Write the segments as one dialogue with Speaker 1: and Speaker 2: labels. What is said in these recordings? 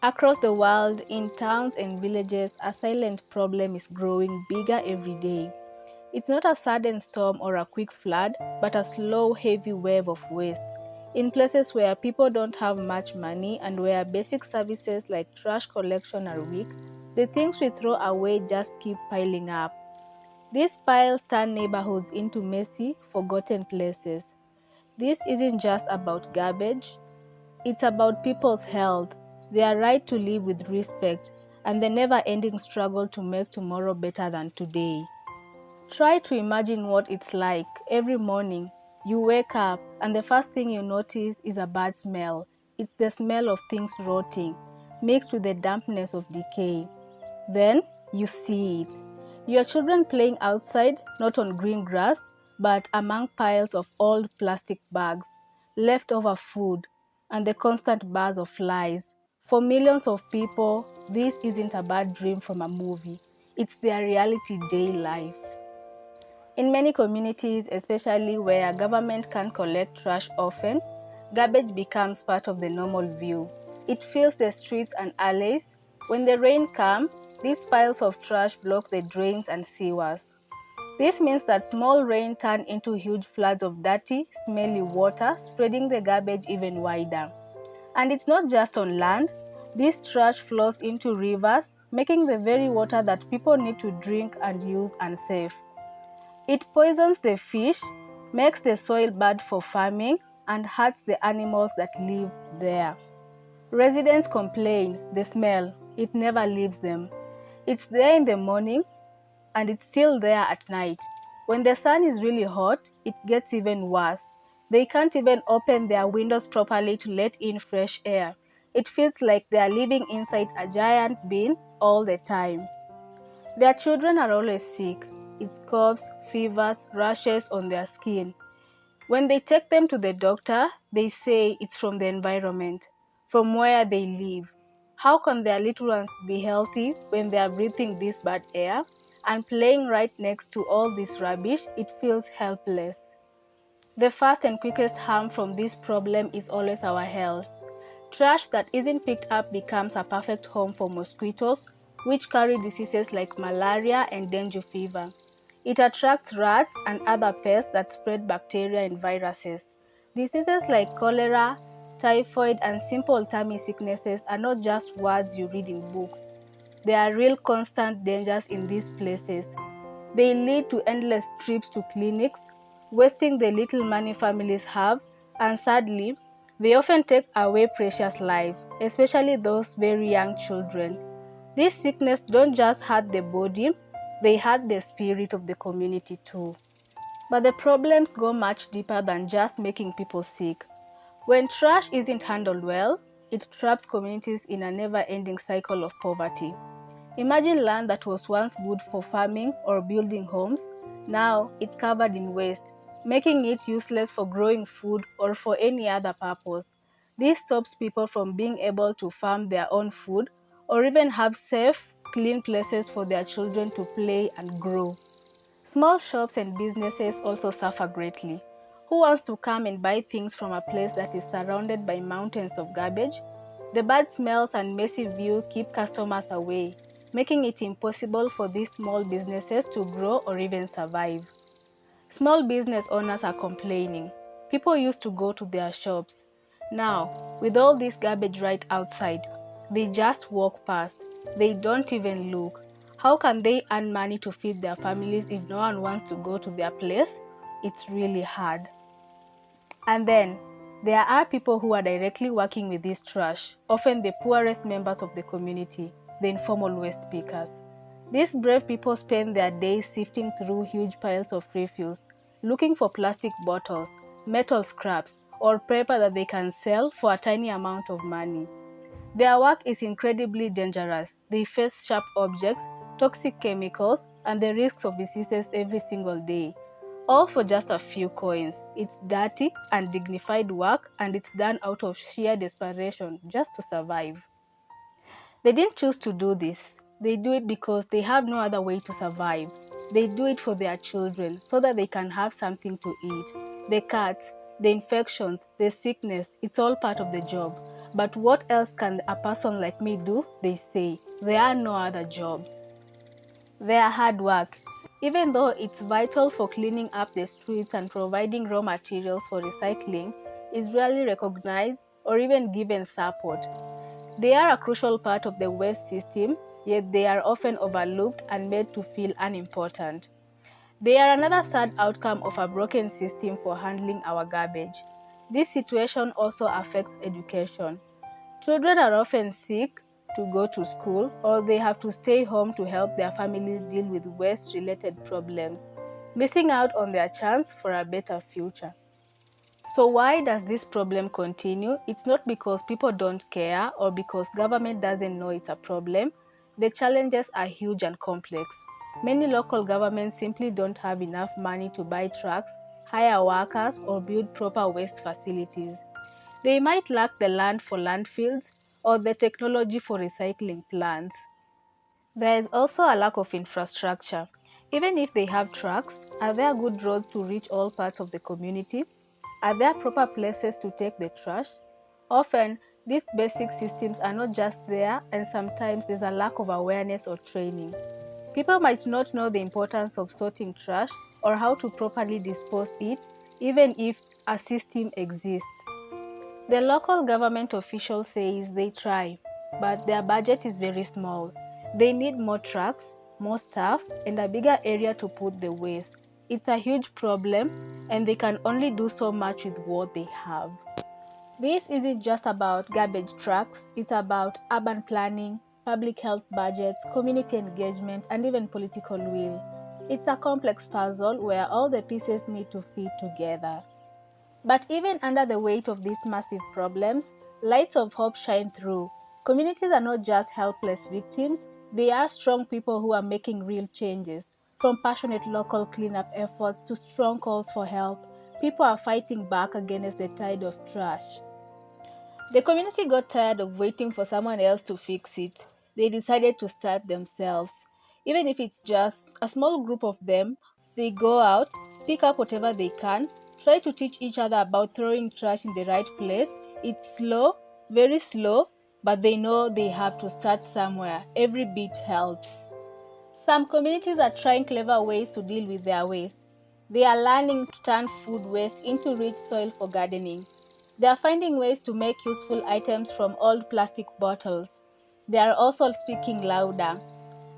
Speaker 1: Across the world, in towns and villages, a silent problem is growing bigger every day. It's not a sudden storm or a quick flood, but a slow, heavy wave of waste. In places where people don't have much money and where basic services like trash collection are weak, the things we throw away just keep piling up. These piles turn neighborhoods into messy, forgotten places. This isn't just about garbage, it's about people's health, their right to live with respect, and the never ending struggle to make tomorrow better than today. Try to imagine what it's like every morning. You wake up, and the first thing you notice is a bad smell. It's the smell of things rotting, mixed with the dampness of decay. Then you see it. Your children playing outside, not on green grass, but among piles of old plastic bags, leftover food, and the constant buzz of flies. For millions of people, this isn't a bad dream from a movie. It's their reality day life. In many communities, especially where government can't collect trash often, garbage becomes part of the normal view. It fills the streets and alleys. When the rain comes, these piles of trash block the drains and sewers. This means that small rain turns into huge floods of dirty, smelly water, spreading the garbage even wider. And it's not just on land. This trash flows into rivers, making the very water that people need to drink and use unsafe. It poisons the fish, makes the soil bad for farming, and hurts the animals that live there. Residents complain, the smell, it never leaves them. It's there in the morning and it's still there at night. When the sun is really hot, it gets even worse. They can't even open their windows properly to let in fresh air. It feels like they are living inside a giant bin all the time. Their children are always sick. It's coughs, fevers, rashes on their skin. When they take them to the doctor, they say it's from the environment, from where they live. How can their little ones be healthy when they are breathing this bad air and playing right next to all this rubbish? It feels helpless. The first and quickest harm from this problem is always our health. Trash that isn't picked up becomes a perfect home for mosquitoes, which carry diseases like malaria and dengue fever. It attracts rats and other pests that spread bacteria and viruses. Diseases like cholera, typhoid, and simple tummy sicknesses are not just words you read in books. They are real constant dangers in these places. They lead to endless trips to clinics, wasting the little money families have, and sadly, they often take away precious lives, especially those very young children. These sicknesses don't just hurt the body, they hurt the spirit of the community too. But the problems go much deeper than just making people sick. When trash isn't handled well, it traps communities in a never-ending cycle of poverty. Imagine land that was once good for farming or building homes. Now it's covered in waste, making it useless for growing food or for any other purpose. This stops people from being able to farm their own food or even have safe, clean places for their children to play and grow. Small shops and businesses also suffer greatly. Who wants to come and buy things from a place that is surrounded by mountains of garbage? The bad smells and messy view keep customers away, making it impossible for these small businesses to grow or even survive. Small business owners are complaining. People used to go to their shops. Now, with all this garbage right outside, they just walk past. They don't even look. How can they earn money to feed their families if no one wants to go to their place? It's really hard. And then, there are people who are directly working with this trash, often the poorest members of the community, the informal waste pickers. These brave people spend their days sifting through huge piles of refuse, looking for plastic bottles, metal scraps, or paper that they can sell for a tiny amount of money. Their work is incredibly dangerous. They face sharp objects, toxic chemicals, and the risks of diseases every single day. All for just a few coins. It's dirty, undignified work, and it's done out of sheer desperation just to survive. They didn't choose to do this. They do it because they have no other way to survive. They do it for their children so that they can have something to eat. The cuts, the infections, the sickness, it's all part of the job. But what else can a person like me do? They say. There are no other jobs. Their hard work, even though it's vital for cleaning up the streets and providing raw materials for recycling, is rarely recognized or even given support. They are a crucial part of the waste system, yet they are often overlooked and made to feel unimportant. They are another sad outcome of a broken system for handling our garbage. This situation also affects education. Children are often sick to go to school, or they have to stay home to help their families deal with waste-related problems, missing out on their chance for a better future. So why does this problem continue? It's not because people don't care or because government doesn't know it's a problem. The challenges are huge and complex. Many local governments simply don't have enough money to buy trucks, hire workers, or build proper waste facilities. They might lack the land for landfills or the technology for recycling plants. There is also a lack of infrastructure. Even if they have trucks, are there good roads to reach all parts of the community? Are there proper places to take the trash? Often, these basic systems are not just there, and sometimes there's a lack of awareness or training. People might not know the importance of sorting trash or how to properly dispose it, even if a system exists. The local government official says they try, but their budget is very small. They need more trucks, more staff, and a bigger area to put the waste. It's a huge problem, and they can only do so much with what they have. This isn't just about garbage trucks, it's about urban planning, public health budgets, community engagement, and even political will. It's a complex puzzle where all the pieces need to fit together. But even under the weight of these massive problems, lights of hope shine through. Communities are not just helpless victims, they are strong people who are making real changes. From passionate local cleanup efforts to strong calls for help, people are fighting back against the tide of trash. The community got tired of waiting for someone else to fix it. They decided to start themselves. Even if it's just a small group of them, they go out, pick up whatever they can, try to teach each other about throwing trash in the right place. It's slow, very slow, but they know they have to start somewhere. Every bit helps. Some communities are trying clever ways to deal with their waste. They are learning to turn food waste into rich soil for gardening. They are finding ways to make useful items from old plastic bottles. They are also speaking louder,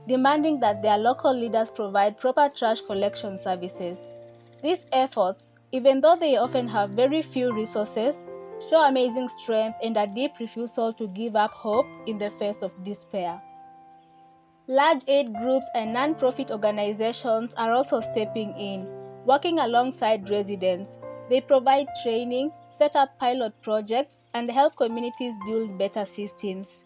Speaker 1: demanding that their local leaders provide proper trash collection services. These efforts, even though they often have very few resources, show amazing strength and a deep refusal to give up hope in the face of despair. Large aid groups and non-profit organizations are also stepping in, working alongside residents. They provide training, set up pilot projects, and help communities build better systems.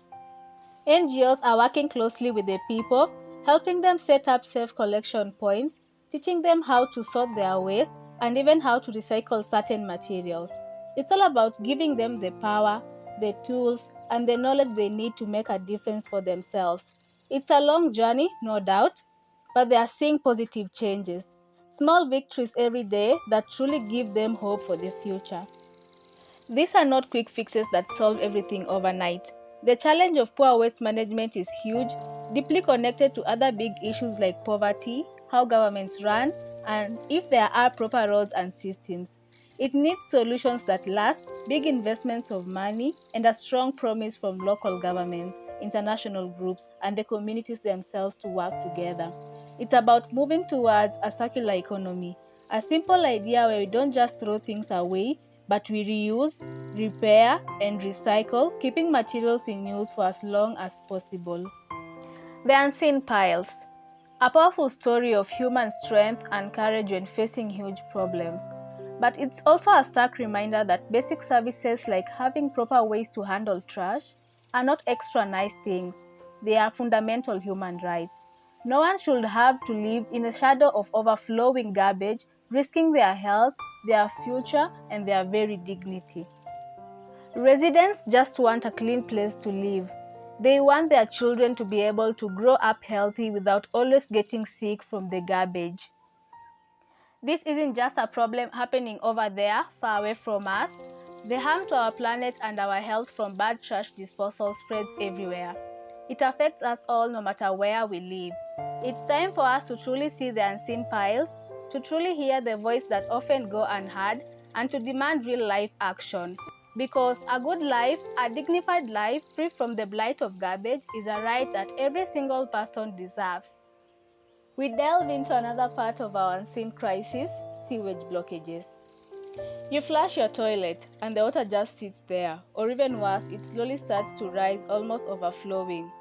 Speaker 1: NGOs are working closely with the people, helping them set up safe collection points, teaching them how to sort their waste, and even how to recycle certain materials. It's all about giving them the power, the tools, and the knowledge they need to make a difference for themselves. It's a long journey, no doubt, but they are seeing positive changes. Small victories every day that truly give them hope for the future. These are not quick fixes that solve everything overnight. The challenge of poor waste management is huge, deeply connected to other big issues like poverty, how governments run, and if there are proper roads and systems. It needs solutions that last, big investments of money, and a strong promise from local governments, international groups, and the communities themselves to work together. It's about moving towards a circular economy, a simple idea where we don't just throw things away, but we reuse, repair, and recycle, keeping materials in use for as long as possible. The Unseen Piles. A powerful story of human strength and courage when facing huge problems. But it's also a stark reminder that basic services like having proper ways to handle trash are not extra nice things. They are fundamental human rights. No one should have to live in the shadow of overflowing garbage, risking their health, their future, and their very dignity. Residents just want a clean place to live. They want their children to be able to grow up healthy without always getting sick from the garbage. This isn't just a problem happening over there, far away from us. The harm to our planet and our health from bad trash disposal spreads everywhere. It affects us all no matter where we live. It's time for us to truly see the unseen piles, to truly hear the voice that often go unheard, and to demand real-life action. Because a good life, a dignified life free from the blight of garbage is a right that every single person deserves. We delve into another part of our unseen crisis, sewage blockages. You flush your toilet and the water just sits there, or even worse, it slowly starts to rise, almost overflowing.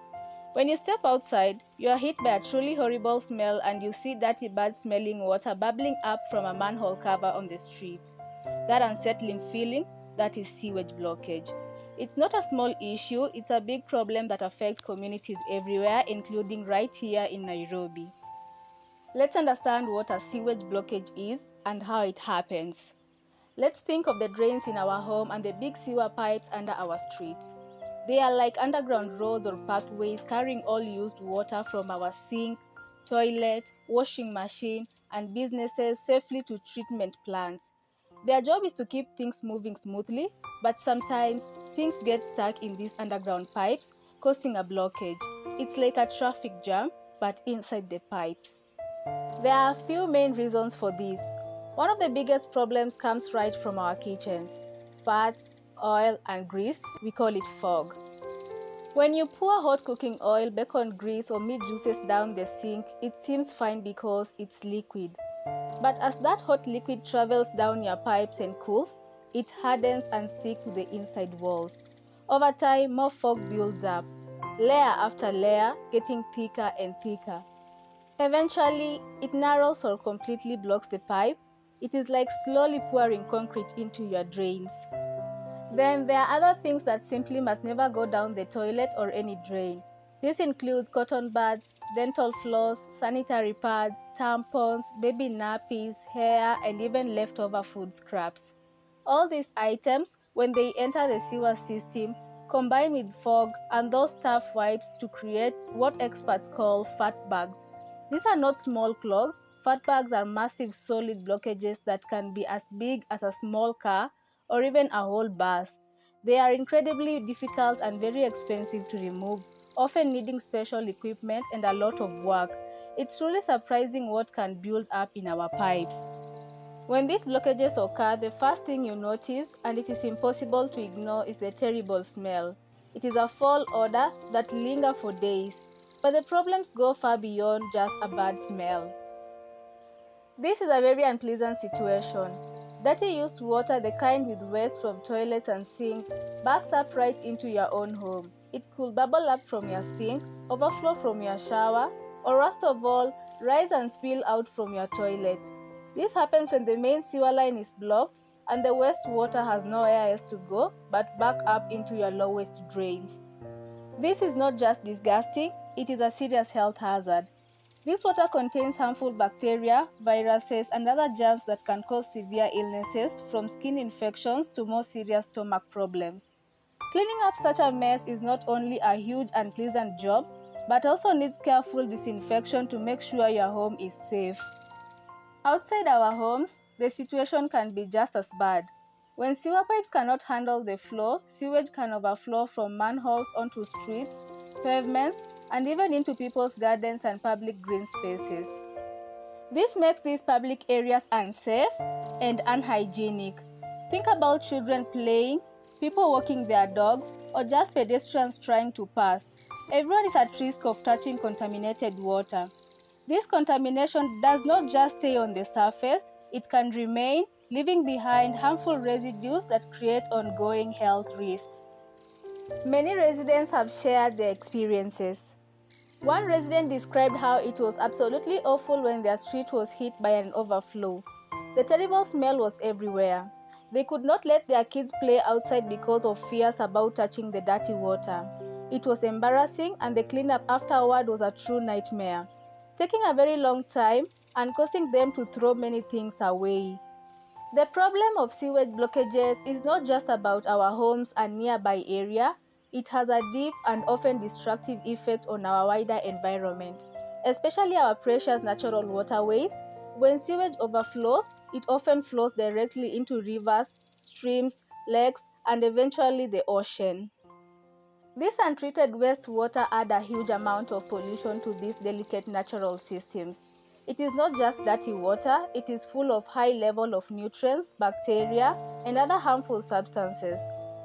Speaker 1: When you step outside, you are hit by a truly horrible smell and you see dirty bad smelling water bubbling up from a manhole cover on the street. That unsettling feeling, that is sewage blockage. It's not a small issue, it's a big problem that affects communities everywhere, including right here in Nairobi. Let's understand what a sewage blockage is and how it happens. Let's think of the drains in our home and the big sewer pipes under our street. They are like underground roads or pathways carrying all used water from our sink, toilet, washing machine, and businesses safely to treatment plants. Their job is to keep things moving smoothly, but sometimes things get stuck in these underground pipes, causing a blockage. It's like a traffic jam, but inside the pipes. There are a few main reasons for this. One of the biggest problems comes right from our kitchens. Fats, oil, and grease, we call it fog. When you pour hot cooking oil, bacon grease, or meat juices down the sink, it seems fine because it's liquid. But as that hot liquid travels down your pipes and cools, it hardens and sticks to the inside walls. Over time, more fog builds up, layer after layer, getting thicker and thicker. Eventually, it narrows or completely blocks the pipe. It is like slowly pouring concrete into your drains. Then there are other things that simply must never go down the toilet or any drain. This includes cotton buds, dental floss, sanitary pads, tampons, baby nappies, hair, and even leftover food scraps. All these items, when they enter the sewer system, combine with fog and those tough wipes to create what experts call fat bags. These are not small clogs. Fat bags are massive solid blockages that can be as big as a small car or even a whole bus. They are incredibly difficult and very expensive to remove, often needing special equipment and a lot of work. It's truly surprising what can build up in our pipes. When these blockages occur, the first thing you notice, and it is impossible to ignore, is the terrible smell. It is a foul odor that lingers for days, but the problems go far beyond just a bad smell. This is a very unpleasant situation. Dirty used water, the kind with waste from toilets and sink, backs up right into your own home. It could bubble up from your sink, overflow from your shower, or worst of all, rise and spill out from your toilet. This happens when the main sewer line is blocked and the wastewater has nowhere else to go but back up into your lowest drains. This is not just disgusting, it is a serious health hazard. This water contains harmful bacteria, viruses, and other germs that can cause severe illnesses, from skin infections to more serious stomach problems. Cleaning up such a mess is not only a huge and unpleasant job, but also needs careful disinfection to make sure your home is safe. Outside our homes, the situation can be just as bad. When sewer pipes cannot handle the flow, sewage can overflow from manholes onto streets, pavements, and even into people's gardens and public green spaces. This makes these public areas unsafe and unhygienic. Think about children playing, people walking their dogs, or just pedestrians trying to pass. Everyone is at risk of touching contaminated water. This contamination does not just stay on the surface, it can remain, leaving behind harmful residues that create ongoing health risks. Many residents have shared their experiences. One resident described how it was absolutely awful when their street was hit by an overflow. The terrible smell was everywhere. They could not let their kids play outside because of fears about touching the dirty water. It was embarrassing, and the cleanup afterward was a true nightmare, taking a very long time and causing them to throw many things away. The problem of sewage blockages is not just about our homes and nearby area. It has a deep and often destructive effect on our wider environment, especially our precious natural waterways. When sewage overflows, it often flows directly into rivers, streams, lakes, and eventually the ocean. This untreated wastewater add a huge amount of pollution to these delicate natural systems. It is not just dirty water, it is full of high level of nutrients, bacteria, and other harmful substances.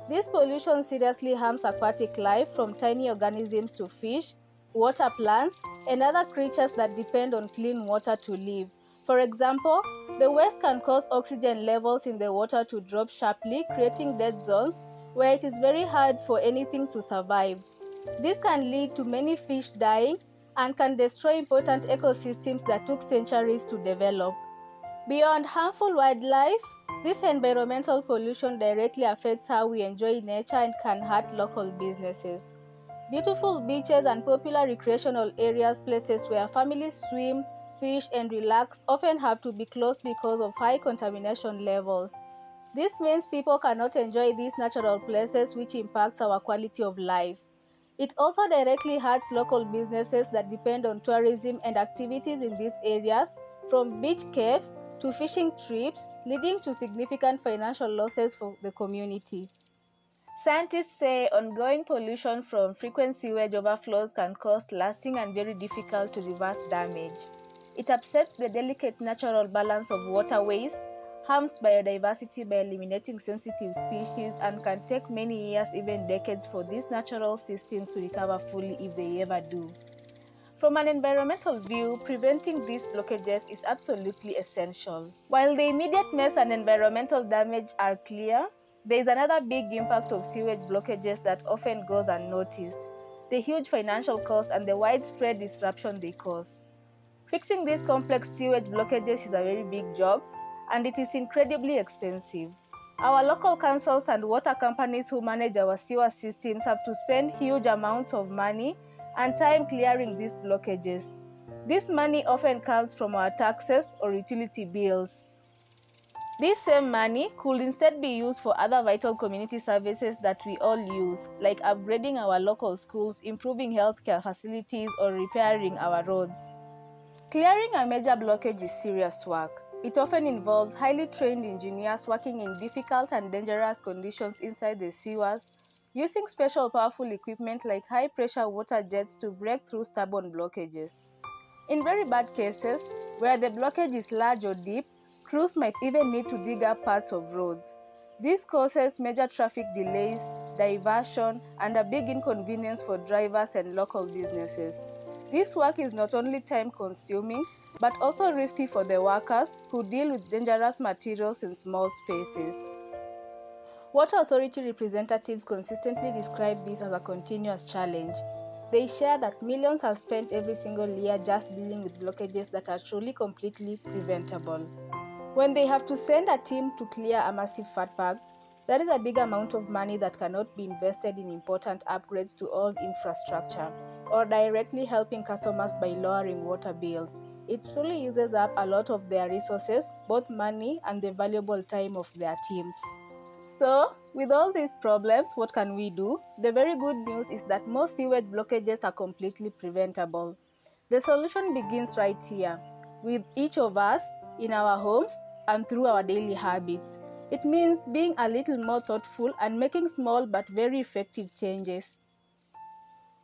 Speaker 1: This pollution seriously harms aquatic life from tiny organisms to fish, water plants, and other creatures that depend on clean water to live. For example, the waste can cause oxygen levels in the water to drop sharply, creating dead zones where it is very hard for anything to survive. This can lead to many fish dying and can destroy important ecosystems that took centuries to develop. Beyond harmful wildlife, this environmental pollution directly affects how we enjoy nature and can hurt local businesses. Beautiful beaches and popular recreational areas, places where families swim, fish, and relax, often have to be closed because of high contamination levels. This means people cannot enjoy these natural places, which impacts our quality of life. It also directly hurts local businesses that depend on tourism and activities in these areas, from beach caves to fishing trips, leading to significant financial losses for the community. Scientists say ongoing pollution from frequent sewage overflows can cause lasting and very difficult to reverse damage. It upsets the delicate natural balance of waterways, harms biodiversity by eliminating sensitive species, and can take many years, even decades, for these natural systems to recover fully if they ever do. From an environmental view, preventing these blockages is absolutely essential. While the immediate mess and environmental damage are clear, there is another big impact of sewage blockages that often goes unnoticed: the huge financial cost and the widespread disruption they cause. Fixing these complex sewage blockages is a very big job, and it is incredibly expensive. Our local councils and water companies who manage our sewer systems have to spend huge amounts of money and time clearing these blockages. This money often comes from our taxes or utility bills. This same money could instead be used for other vital community services that we all use, like upgrading our local schools, improving healthcare facilities, or repairing our roads. Clearing a major blockage is serious work. It often involves highly trained engineers working in difficult and dangerous conditions inside the sewers, using special powerful equipment like high-pressure water jets to break through stubborn blockages. In very bad cases, where the blockage is large or deep, crews might even need to dig up parts of roads. This causes major traffic delays, diversion, and a big inconvenience for drivers and local businesses. This work is not only time-consuming, but also risky for the workers who deal with dangerous materials in small spaces. Water Authority representatives consistently describe this as a continuous challenge. They share that millions are spent every single year just dealing with blockages that are truly completely preventable. When they have to send a team to clear a massive fatbag, that is a big amount of money that cannot be invested in important upgrades to old infrastructure or directly helping customers by lowering water bills. It truly uses up a lot of their resources, both money and the valuable time of their teams. So, with all these problems, what can we do? The very good news is that most sewage blockages are completely preventable. The solution begins right here, with each of us, in our homes, and through our daily habits. It means being a little more thoughtful and making small but very effective changes.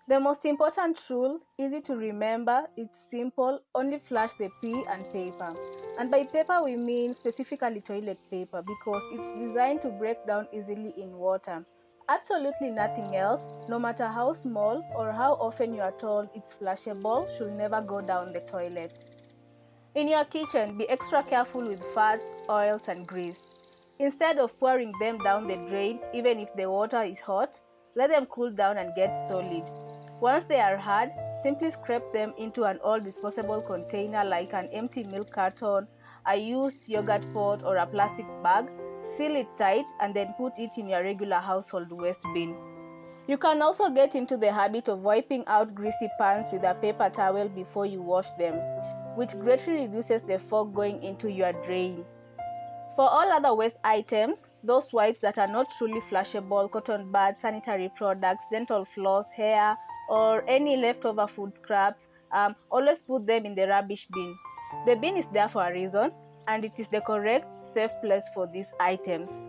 Speaker 1: The most important rule, easy to remember, it's simple: only flush the pee and paper. And by paper we mean specifically toilet paper, because it's designed to break down easily in water. Absolutely nothing else, no matter how small or how often you are told it's flushable, should never go down the toilet. In your kitchen, be extra careful with fats, oils, and grease. Instead of pouring them down the drain, even if the water is hot, let them cool down and get solid. Once they are hard, simply scrape them into an old disposable container like an empty milk carton, a used yogurt pot, or a plastic bag. Seal it tight and then put it in your regular household waste bin. You can also get into the habit of wiping out greasy pans with a paper towel before you wash them, which greatly reduces the fog going into your drain. For all other waste items, those wipes that are not truly flushable, cotton buds, sanitary products, dental floss, hair, or any leftover food scraps, always put them in the rubbish bin. The bin is there for a reason, and it is the correct, safe place for these items.